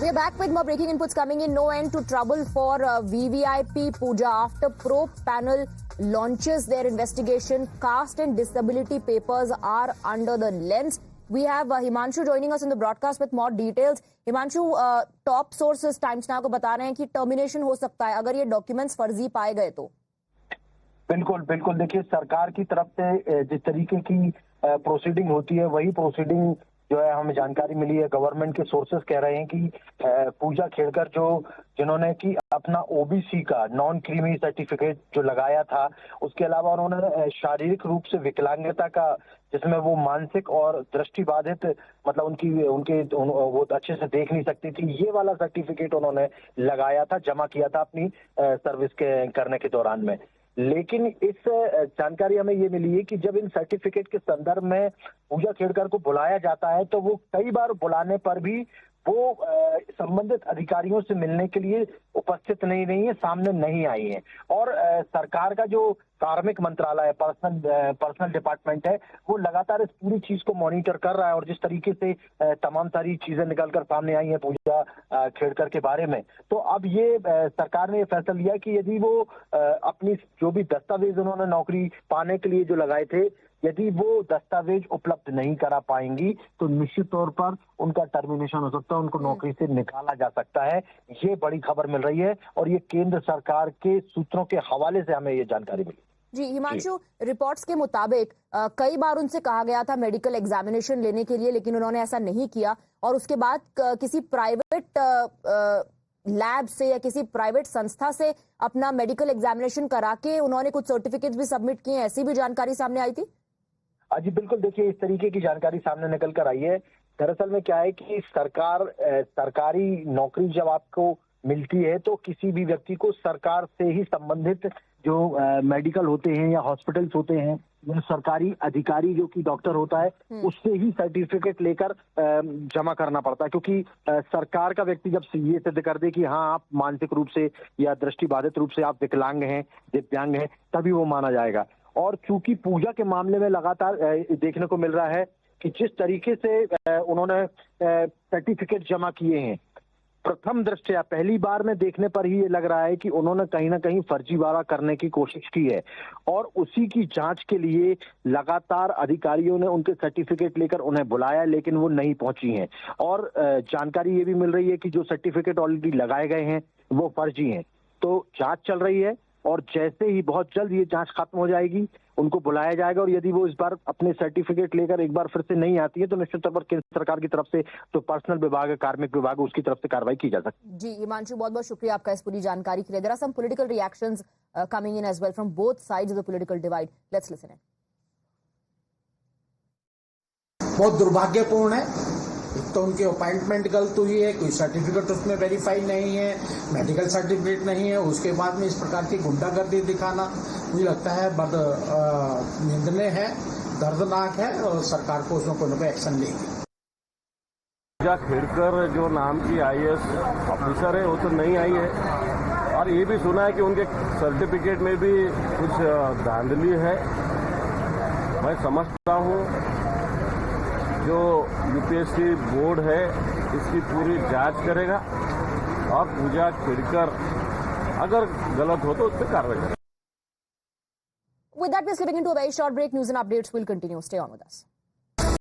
We're back with more breaking inputs coming in. No end to trouble for VVIP Pooja after probe panel launches their investigation. Caste and disability papers are under the lens. We have Himanshu joining us in the broadcast with more details. Himanshu, top sources times now को बता रहे हैं कि termination हो सकता है अगर ये डॉक्यूमेंट्स फर्जी पाए गए तो। बिल्कुल बिल्कुल, देखिए सरकार की तरफ से जिस तरीके की प्रोसीडिंग होती है वही प्रोसीडिंग जो है हमें जानकारी मिली है। गवर्नमेंट के सोर्सेस कह रहे हैं कि पूजा खेड़कर जिन्होंने कि अपना ओबीसी का नॉन क्रीमी सर्टिफिकेट जो लगाया था, उसके अलावा उन्होंने शारीरिक रूप से विकलांगता का जिसमें वो मानसिक और दृष्टिबाधित मतलब वो अच्छे से देख नहीं सकती थी, ये वाला सर्टिफिकेट उन्होंने लगाया था, जमा किया था अपनी सर्विस के करने के दौरान में। लेकिन इस जानकारी हमें ये मिली है कि जब इन सर्टिफिकेट के संदर्भ में पूजा खेड़कर को बुलाया जाता है तो वो कई बार बुलाने पर भी वो संबंधित अधिकारियों से मिलने के लिए उपस्थित नहीं है, सामने नहीं आई है। और सरकार का जो कार्मिक मंत्रालय है, पर्सनल डिपार्टमेंट है, वो लगातार इस पूरी चीज को मॉनिटर कर रहा है। और जिस तरीके से तमाम सारी चीजें निकलकर सामने आई हैं पूजा खेड़कर के बारे में, तो अब ये सरकार ने ये फैसला लिया कि यदि वो अपनी जो भी दस्तावेज उन्होंने नौकरी पाने के लिए जो लगाए थे, यदि वो दस्तावेज उपलब्ध नहीं करा पाएंगी तो निश्चित तौर पर उनका टर्मिनेशन हो सकता है, उनको नौकरी से निकाला जा सकता है। ये बड़ी खबर मिल रही है और ये केंद्र सरकार के सूत्रों के हवाले से हमें ये जानकारी मिली। जी हिमांशु, रिपोर्ट्स के मुताबिक कई बार उनसे कहा गया था मेडिकल एग्जामिनेशन लेने के लिए, लेकिन उन्होंने ऐसा नहीं किया और उसके बाद किसी प्राइवेट लैब से या किसी प्राइवेट संस्था से अपना मेडिकल एग्जामिनेशन करा के उन्होंने कुछ सर्टिफिकेट्स भी सबमिट किए, ऐसी भी जानकारी सामने आई थी। जी बिल्कुल, देखिए इस तरीके की जानकारी सामने निकल कर आई है। दरअसल में क्या है कि सरकारी नौकरी जब आपको मिलती है तो किसी भी व्यक्ति को सरकार से ही संबंधित जो मेडिकल होते हैं या हॉस्पिटल्स होते हैं या सरकारी अधिकारी जो कि डॉक्टर होता है, उससे ही सर्टिफिकेट लेकर जमा करना पड़ता है। क्योंकि सरकार का व्यक्ति जब ये सिद्ध कर दे कि हाँ आप मानसिक रूप से या दृष्टिबाधित रूप से आप विकलांग हैं, दिव्यांग हैं, तभी वो माना जाएगा। और चूंकि पूजा के मामले में लगातार देखने को मिल रहा है कि जिस तरीके से उन्होंने सर्टिफिकेट जमा किए हैं, प्रथम दृष्टया पहली बार में देखने पर ही ये लग रहा है कि उन्होंने कहीं ना कहीं फर्जीवाड़ा करने की कोशिश की है। और उसी की जांच के लिए लगातार अधिकारियों ने उनके सर्टिफिकेट लेकर उन्हें बुलाया, लेकिन वो नहीं पहुंची हैं। और जानकारी ये भी मिल रही है कि जो सर्टिफिकेट ऑलरेडी लगाए गए हैं वो फर्जी हैं। तो जांच चल रही है और जैसे ही बहुत जल्द ये जांच खत्म हो जाएगी उनको बुलाया जाएगा। और यदि वो इस बार अपने सर्टिफिकेट लेकर एक बार फिर से नहीं आती है तो निश्चित तौर पर केंद्र सरकार की तरफ से जो पर्सनल विभाग है, कार्मिक विभाग, उसकी तरफ से कार्रवाई की जा सकती है। जी हिमांशु, बहुत बहुत शुक्रिया आपका इस पूरी जानकारी के लिए। There are some political reactions coming in as well from both sides of the political divide. Let's listen in. बहुत दुर्भाग्यपूर्ण है। एक तो उनकी अपॉइंटमेंट गलत हुई है, कोई सर्टिफिकेट उसमें वेरीफाई नहीं है, मेडिकल सर्टिफिकेट नहीं है, उसके बाद में इस प्रकार की गुंडागर्दी दिखाना मुझे लगता है बद निंदनीय है, दर्दनाक है और सरकार को उसमें कोई ना कोई एक्शन लेगी। पूजा खेड़कर जो नाम की IAS ऑफिसर है वो तो नहीं आई है और ये भी सुना है कि उनके सर्टिफिकेट में भी कुछ धांधली है। मैं समझता हूँ जो UPSC बोर्ड है इसकी पूरी जांच करेगा और पूजा खेड़कर अगर गलत हो तो उस पर कार्रवाई करेगा। With that, we're slipping into a very short break. News and updates will continue. Stay on with us.